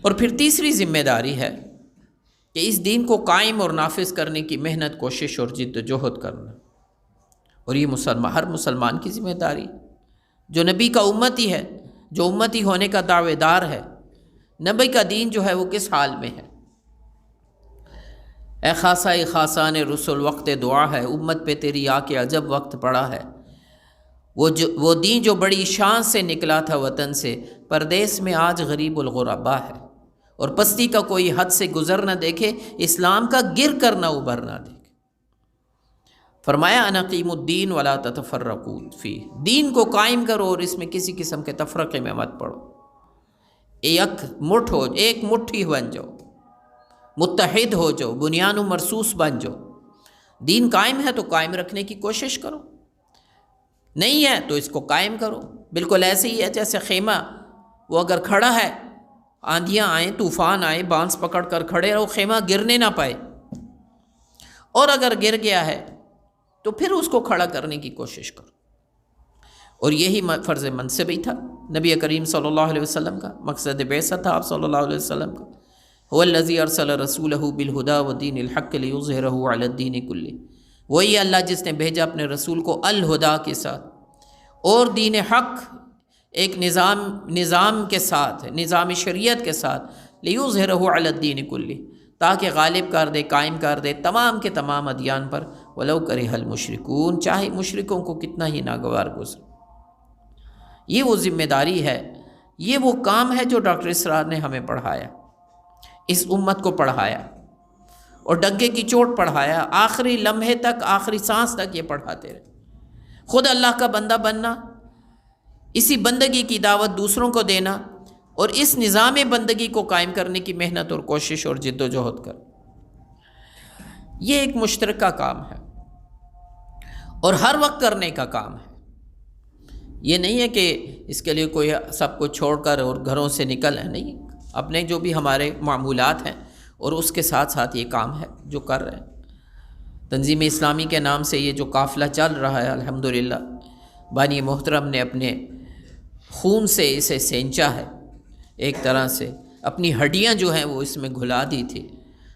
اور پھر تیسری ذمہ داری ہے کہ اس دین کو قائم اور نافذ کرنے کی محنت، کوشش اور جد و جہد کرنا، اور یہ ہر مسلمان کی ذمہ داری جو نبی کا امتی ہے، جو امتی ہونے کا دعوے دار ہے۔ نبی کا دین جو ہے وہ کس حال میں ہے؟ اے خاصہ خاصان رسول وقت دعا ہے، امت پہ تیری آ کے عجب وقت پڑا ہے۔ وہ دین جو بڑی شان سے نکلا تھا وطن سے، پردیس میں آج غریب الغربا ہے، اور پستی کا کوئی حد سے گزر نہ دیکھے، اسلام کا گر کر نہ ابھر نہ دیکھے۔ فرمایا انا قیم الدین ولا تتفرقوا فیہ، دین کو قائم کرو اور اس میں کسی قسم کے تفرقے میں مت پڑو، ایک مٹھی بن جاؤ، متحد ہو جاؤ، بنیان و مرصوص بن جاؤ۔ دین قائم ہے تو قائم رکھنے کی کوشش کرو، نہیں ہے تو اس کو قائم کرو۔ بالکل ایسے ہی ہے جیسے خیمہ، وہ اگر کھڑا ہے، آندھیاں آئیں، طوفان آئے، بانس پکڑ کر کھڑے رہو، خیمہ گرنے نہ پائے، اور اگر گر گیا ہے تو پھر اس کو کھڑا کرنے کی کوشش کرو۔ اور یہی فرض منصب ہی تھا نبی کریم صلی اللہ علیہ وسلم کا، مقصد بعثت تھا آپ صلی اللہ علیہ وسلم کا۔ هو الذی ارسل رسولہ بالہدی ودین الحق لیظہرہ علی الدین کلہ، وہی اللہ جس نے بھیجا اپنے رسول کو الہدا کے ساتھ اور دین حق، ایک نظام کے ساتھ، نظام شریعت کے ساتھ، لیظہرہ علی الدین کلہ، تاکہ غالب کر دے، قائم کر دے تمام کے تمام ادیان پر، ولو کرہ المشرکون، چاہے مشرکوں کو کتنا ہی ناگوار گزرے۔ یہ وہ ذمہ داری ہے، یہ وہ کام ہے جو ڈاکٹر اسرار نے ہمیں پڑھایا، اس امت کو پڑھایا، اور ڈنکے کی چوٹ پڑھایا، آخری لمحے تک، آخری سانس تک یہ پڑھاتے رہے۔ خود اللہ کا بندہ بننا، اسی بندگی کی دعوت دوسروں کو دینا، اور اس نظام بندگی کو قائم کرنے کی محنت اور کوشش اور جد و جہد کر، یہ ایک مشترکہ کام ہے اور ہر وقت کرنے کا کام ہے۔ یہ نہیں ہے کہ اس کے لیے کوئی سب کو چھوڑ کر اور گھروں سے نکل ہے، نہیں، اپنے جو بھی ہمارے معمولات ہیں اور اس کے ساتھ ساتھ یہ کام ہے جو کر رہے ہیں۔ تنظیم اسلامی کے نام سے یہ جو قافلہ چل رہا ہے، الحمدللہ بانی محترم نے اپنے خون سے اسے سینچا ہے، ایک طرح سے اپنی ہڈیاں جو ہیں وہ اس میں گھلا دی تھی،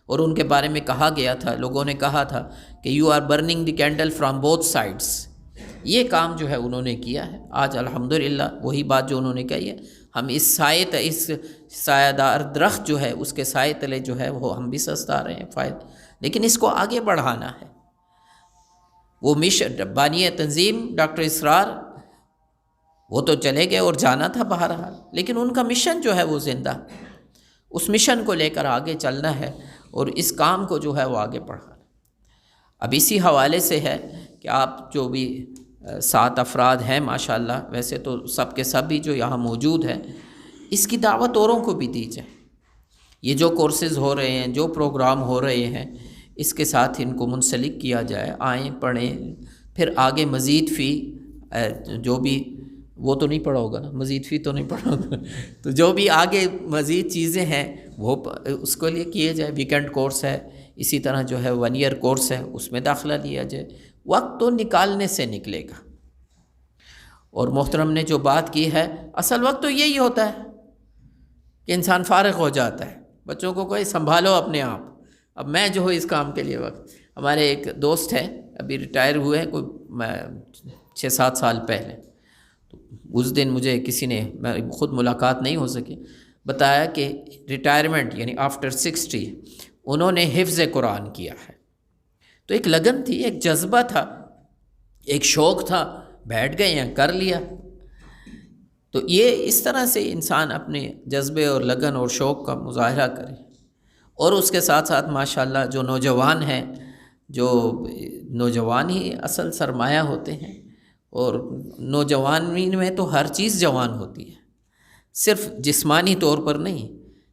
اور ان کے بارے میں کہا گیا تھا، لوگوں نے کہا تھا کہ you are burning the candle from both sides. یہ کام جو ہے انہوں نے کیا ہے۔ آج الحمدللہ وہی بات جو انہوں نے کہی ہے، ہم اس سایہ دار درخت جو ہے اس کے سائے تلے جو ہے وہ ہم بھی سستا رہے ہیں فائد، لیکن اس کو آگے بڑھانا ہے۔ وہ مشن بانی تنظیم ڈاکٹر اسرار، وہ تو چلے گئے اور جانا تھا بہرحال، لیکن ان کا مشن جو ہے وہ زندہ، اس مشن کو لے کر آگے چلنا ہے اور اس کام کو جو ہے وہ آگے بڑھانا۔ اب اسی حوالے سے ہے کہ آپ جو بھی 7 افراد ہیں ماشاءاللہ، ویسے تو سب کے سب بھی جو یہاں موجود ہیں، اس کی دعوت اوروں کو بھی دی جائے۔ یہ جو کورسز ہو رہے ہیں، جو پروگرام ہو رہے ہیں، اس کے ساتھ ان کو منسلک کیا جائے، آئیں پڑھیں، پھر آگے مزید فی جو بھی، وہ تو نہیں پڑھا ہوگا نا، مزید فی تو نہیں پڑھا ہوگا، تو جو بھی آگے مزید چیزیں ہیں وہ اس کو لیے کیے جائے۔ ویکنڈ کورس ہے، اسی طرح جو ہے 1 ایئر کورس ہے، اس میں داخلہ لیا جائے۔ وقت تو نکالنے سے نکلے گا، اور محترم نے جو بات کی ہے، اصل وقت تو یہی ہوتا ہے کہ انسان فارغ ہو جاتا ہے، بچوں کو کوئی سنبھالو اپنے آپ۔ اب میں جو ہوں اس کام کے لیے وقت، ہمارے ایک دوست ہے ابھی ریٹائر ہوئے ہیں، کوئی 6-7 سال پہلے، تو اس دن مجھے کسی نے، میں خود ملاقات نہیں ہو سکی، بتایا کہ ریٹائرمنٹ یعنی آفٹر 60 انہوں نے حفظ قرآن کیا ہے. تو ایک لگن تھی، ایک جذبہ تھا، ایک شوق تھا، بیٹھ گئے ہیں، کر لیا. تو یہ اس طرح سے انسان اپنے جذبے اور لگن اور شوق کا مظاہرہ کرے. اور اس کے ساتھ ساتھ ماشاءاللہ جو نوجوان ہیں، جو نوجوان ہی اصل سرمایہ ہوتے ہیں، اور نوجوانی میں تو ہر چیز جوان ہوتی ہے، صرف جسمانی طور پر نہیں.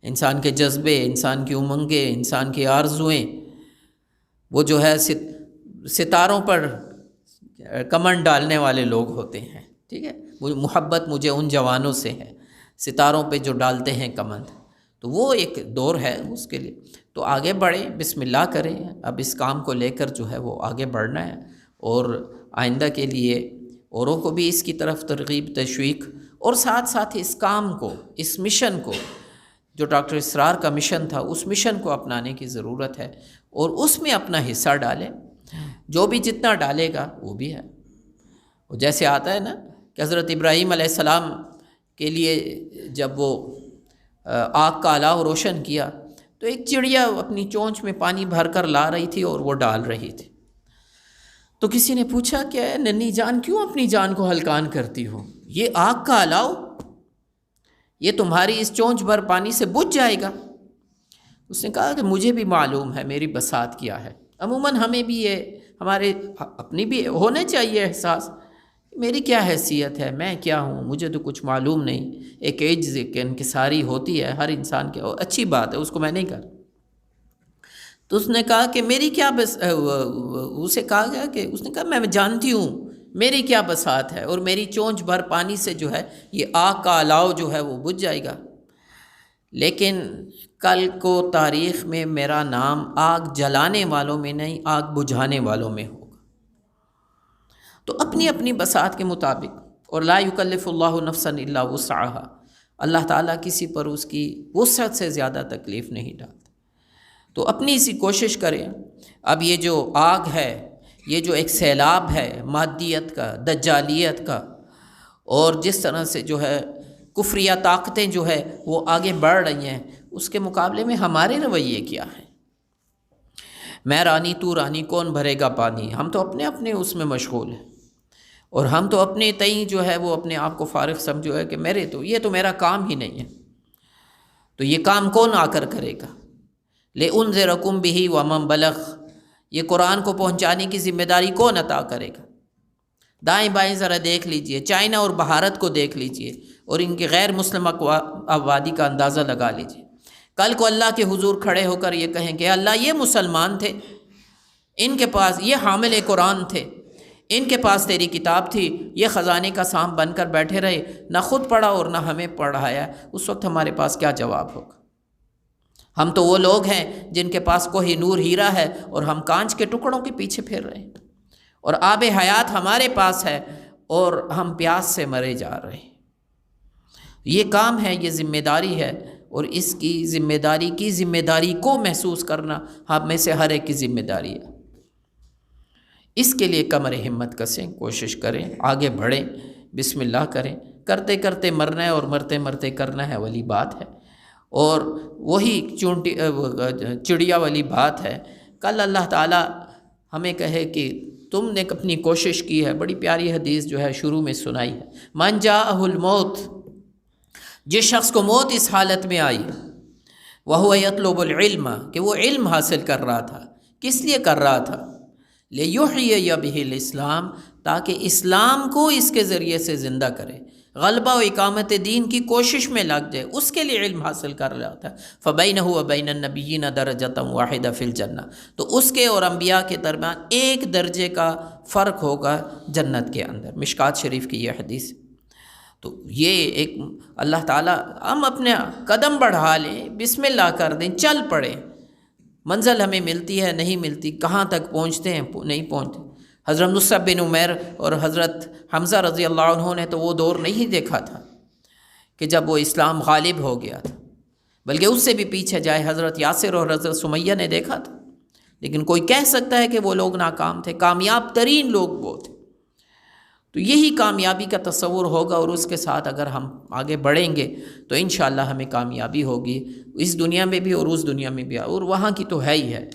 انسان کے جذبے، انسان کی امنگیں، انسان کی آرزوئیں، وہ جو ہے ستاروں پر کمند ڈالنے والے لوگ ہوتے ہیں. ٹھیک ہے، محبت مجھے ان جوانوں سے ہے ستاروں پہ جو ڈالتے ہیں کمند. تو وہ ایک دور ہے اس کے لیے. تو آگے بڑھیں، بسم اللہ کریں. اب اس کام کو لے کر جو ہے وہ آگے بڑھنا ہے، اور آئندہ کے لیے اوروں کو بھی اس کی طرف ترغیب، تشویق، اور ساتھ ساتھ اس کام کو، اس مشن کو، جو ڈاکٹر اسرار کا مشن تھا، اس مشن کو اپنانے کی ضرورت ہے، اور اس میں اپنا حصہ ڈالیں. جو بھی جتنا ڈالے گا وہ بھی ہے. وہ جیسے آتا ہے نا کہ حضرت ابراہیم علیہ السلام کے لیے جب وہ آگ کا الاؤ روشن کیا تو ایک چڑیا اپنی چونچ میں پانی بھر کر لا رہی تھی اور وہ ڈال رہی تھی. تو کسی نے پوچھا کہ ننھی جان کیوں اپنی جان کو ہلکان کرتی ہو؟ یہ آگ کا الاؤ، یہ تمہاری اس چونچ بھر پانی سے بجھ جائے گا. اس نے کہا کہ مجھے بھی معلوم ہے میری بساط کیا ہے. عموماً ہمیں بھی یہ، ہمارے اپنی بھی ہونا چاہیے احساس، میری کیا حیثیت ہے، میں کیا ہوں، مجھے تو کچھ معلوم نہیں. ایک عجز کی انکساری ہوتی ہے ہر انسان کے، اور اچھی بات ہے، اس کو میں نہیں کر. تو اس نے کہا کہ میری کیا اسے کہا گیا کہ اس نے کہا میں جانتی ہوں میری کیا بساط ہے، اور میری چونچ بھر پانی سے جو ہے یہ آگ کا الاؤ جو ہے وہ بجھ جائے گا، لیکن کل کو تاریخ میں میرا نام آگ جلانے والوں میں نہیں، آگ بجھانے والوں میں ہوگا. تو اپنی اپنی بساط کے مطابق، اور لا یکلف اللہ نفسا الا وسعها، اللہ تعالیٰ کسی پر اس کی وسعت سے زیادہ تکلیف نہیں ڈالتا. تو اپنی سی کوشش کریں. اب یہ جو آگ ہے، یہ جو ایک سیلاب ہے مادیت کا، دجالیت کا، اور جس طرح سے جو ہے کفریہ طاقتیں جو ہے وہ آگے بڑھ رہی ہیں، اس کے مقابلے میں ہمارے رویے کیا ہیں؟ میں رانی تو رانی، کون بھرے گا پانی. ہم تو اپنے اپنے اس میں مشغول ہیں، اور ہم تو اپنے تئیں جو ہے وہ اپنے آپ کو فارغ سمجھو ہے کہ یہ تو میرا کام ہی نہیں ہے. تو یہ کام کون آ کر کرے گا؟ لِأُنذِرَكُمْ بِهِ وَمَنْ بَلَغَ، یہ قرآن کو پہنچانے کی ذمہ داری کون عطا کرے گا؟ دائیں بائیں ذرا دیکھ لیجئے، چائنا اور بھارت کو دیکھ لیجئے، اور ان کی غیر مسلم آبادی کا اندازہ لگا لیجئے. کل کو اللہ کے حضور کھڑے ہو کر یہ کہیں کہ اللہ یہ مسلمان تھے، ان کے پاس یہ حامل قرآن تھے، ان کے پاس تیری کتاب تھی، یہ خزانے کا سانپ بن کر بیٹھے رہے، نہ خود پڑھا اور نہ ہمیں پڑھایا. اس وقت ہمارے پاس کیا جواب ہوگا؟ ہم تو وہ لوگ ہیں جن کے پاس کوہ نور ہیرا ہے، اور ہم کانچ کے ٹکڑوں کے پیچھے پھر رہے ہیں، اور آب حیات ہمارے پاس ہے، اور ہم پیاس سے مرے جا رہے ہیں. یہ کام ہے، یہ ذمہ داری ہے، اور اس کی ذمہ داری کو محسوس کرنا ہم میں سے ہر ایک کی ذمہ داری ہے. اس کے لیے کمر ہمت کسیں، کوشش کریں، آگے بڑھیں، بسم اللہ کریں. کرتے کرتے مرنا ہے، اور مرتے مرتے کرنا ہے والی بات ہے. اور وہی چڑیا والی بات ہے. کل اللہ تعالیٰ ہمیں کہے کہ تم نے اپنی کوشش کی ہے. بڑی پیاری حدیث جو ہے شروع میں سنائی ہے، من جاءہ الموت، جس شخص کو موت اس حالت میں آئی، وہو یطلب العلم، کہ وہ علم حاصل کر رہا تھا. کس لیے کر رہا تھا؟ لیحیی بہ الاسلام، تاکہ اسلام کو اس کے ذریعے سے زندہ کرے، غلبہ و اقامت دین کی کوشش میں لگ جائے، اس کے لیے علم حاصل کر رہا تھا. فبینہ و بین النبیین درجۃ واحدہ فی الجنہ، تو اس کے اور انبیاء کے درمیان ایک درجے کا فرق ہوگا جنت کے اندر. مشکات شریف کی یہ حدیث. تو یہ ایک اللہ تعالیٰ، ہم اپنے قدم بڑھا لیں، بسم اللہ کر دیں، چل پڑیں. منزل ہمیں ملتی ہے نہیں ملتی، کہاں تک پہنچتے ہیں نہیں پہنچتے. حضرت مصعب بن عمیر اور حضرت حمزہ رضی اللہ عنہ نے تو وہ دور نہیں دیکھا تھا کہ جب وہ اسلام غالب ہو گیا تھا، بلکہ اس سے بھی پیچھے جائے حضرت یاسر اور حضرت سمیہ نے دیکھا تھا. لیکن کوئی کہہ سکتا ہے کہ وہ لوگ ناکام تھے؟ کامیاب ترین لوگ وہ تھے. تو یہی کامیابی کا تصور ہوگا، اور اس کے ساتھ اگر ہم آگے بڑھیں گے تو انشاءاللہ ہمیں کامیابی ہوگی اس دنیا میں بھی اور اس دنیا میں بھی، اور وہاں کی تو ہے ہی ہے۔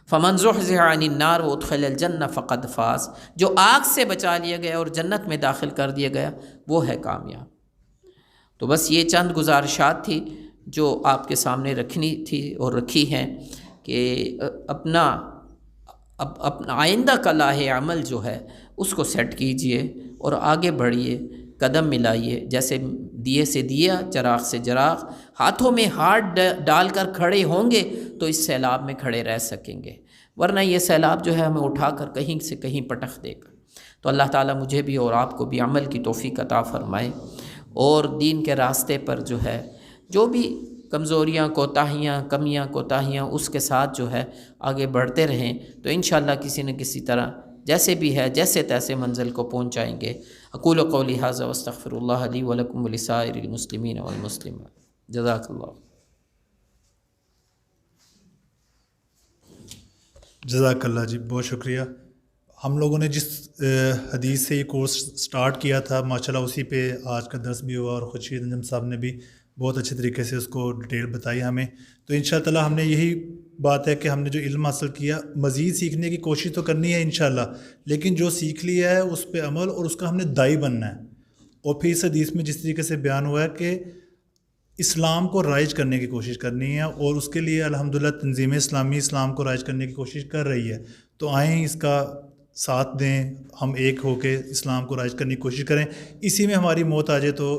فمن زحزح عن النار وادخل الجنہ فقد فاز، جو آگ سے بچا لیا گیا اور جنت میں داخل کر دیا گیا وہ ہے کامیاب۔ تو بس یہ چند گزارشات تھی جو آپ کے سامنے رکھنی تھی اور رکھی ہیں کہ اپنا آئندہ کا لاہ عمل جو ہے اس کو سیٹ کیجئے اور آگے بڑھیے، قدم ملائیے، جیسے دیے سے دیا، چراغ سے چراغ، ہاتھوں میں ہاتھ ڈال کر کھڑے ہوں گے تو اس سیلاب میں کھڑے رہ سکیں گے، ورنہ یہ سیلاب جو ہے ہمیں اٹھا کر کہیں سے کہیں پٹخ دے گا۔ تو اللہ تعالیٰ مجھے بھی اور آپ کو بھی عمل کی توفیق عطا فرمائے، اور دین کے راستے پر جو ہے جو بھی کمزوریاں، کوتاہیاں، کمیاں، کوتاہیاں، اس کے ساتھ جو ہے آگے بڑھتے رہیں تو انشاءاللہ کسی نہ کسی طرح جیسے بھی ہے جیسے تیسے منزل کو پہنچائیں گے۔ اقول قولی ھذا واستغفر اللہ لی ولکم ولسائر المسلمین والمسلمات، جزاک اللہ۔ جزاک اللہ جی، بہت شکریہ۔ ہم لوگوں نے جس حدیث سے یہ کورس سٹارٹ کیا تھا ماشاءاللہ اسی پہ آج کا درس بھی ہوا، اور خورشید انجم صاحب نے بھی بہت اچھے طریقے سے اس کو ڈیٹیل بتائی ہمیں۔ تو انشاءاللہ ہم نے یہی بات ہے کہ ہم نے جو علم حاصل کیا مزید سیکھنے کی کوشش تو کرنی ہے انشاءاللہ، لیکن جو سیکھ لیا ہے اس پہ عمل اور اس کا ہم نے داعی بننا ہے۔ اور پھر اس حدیث میں جس طریقے سے بیان ہوا ہے کہ اسلام کو رائج کرنے کی کوشش کرنی ہے، اور اس کے لیے الحمدللہ تنظیم اسلامی اسلام کو رائج کرنے کی کوشش کر رہی ہے۔ تو آئیں اس کا ساتھ دیں، ہم ایک ہو کے اسلام کو رائج کرنے کی کوشش کریں۔ اسی میں ہماری موت آ جائے تو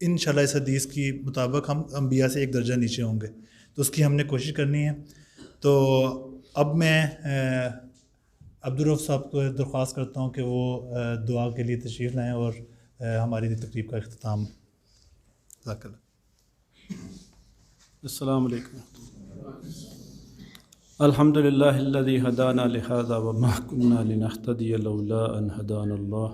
انشاءاللہ اس حدیث کی مطابق ہم انبیاء سے ایک درجہ نیچے ہوں گے، تو اس کی ہم نے کوشش کرنی ہے۔ تو اب میں عبدالرؤف صاحب کو درخواست کرتا ہوں کہ وہ دعا کے لیے تشریف لائیں اور ہماری تقریب کا اختتام۔ جزاک اللہ۔ السلام علیکم۔ الحمد للہ الذی ہدانا لہذا وما کنا لنہتدی لولا ان ہدانا اللہ،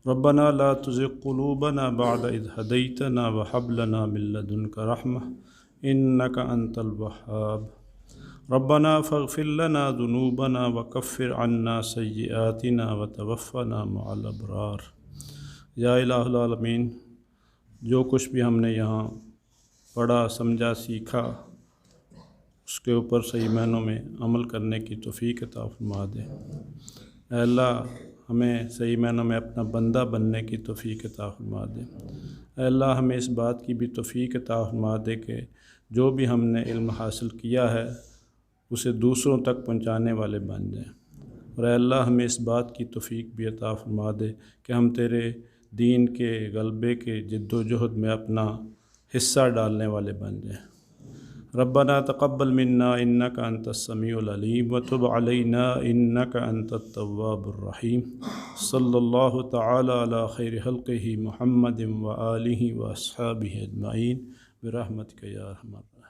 ربنا لا تزغ قلوبنا بعد اذ ہدیتنا وہب لنا من لدنک رحمہ انک انت الوہاب، ربنا فاغفر لنا ذنوبنا وکفر عنا سیئاتنا وتوفنا مع الابرار۔ یا الہ العالمین، جو کچھ بھی ہم نے یہاں پڑھا، سمجھا، سیکھا، اس کے اوپر صحیح معنوں میں عمل کرنے کی توفیق عطا فرما دے۔ اے اللہ، ہمیں صحیح معنوں میں اپنا بندہ بننے کی توفیق عطا فرما دے۔ اے اللہ، ہمیں اس بات کی بھی توفیق عطا فرما دے کہ جو بھی ہم نے علم حاصل کیا ہے اسے دوسروں تک پہنچانے والے بن جائیں، اور اے اللہ ہمیں اس بات کی توفیق بھی عطا فرما دے کہ ہم تیرے دین کے غلبے کے جد و جہد میں اپنا حصہ ڈالنے والے بن جائیں۔ ربنا تقبل منا انک انت السمیع العلیم وتب علینا انک انت التواب الرحیم۔ صلی اللہ تعالی علی خیر خلقہ محمد وآلہ واصحابہ اجمعین برحمتک یا ارحم الراحمین۔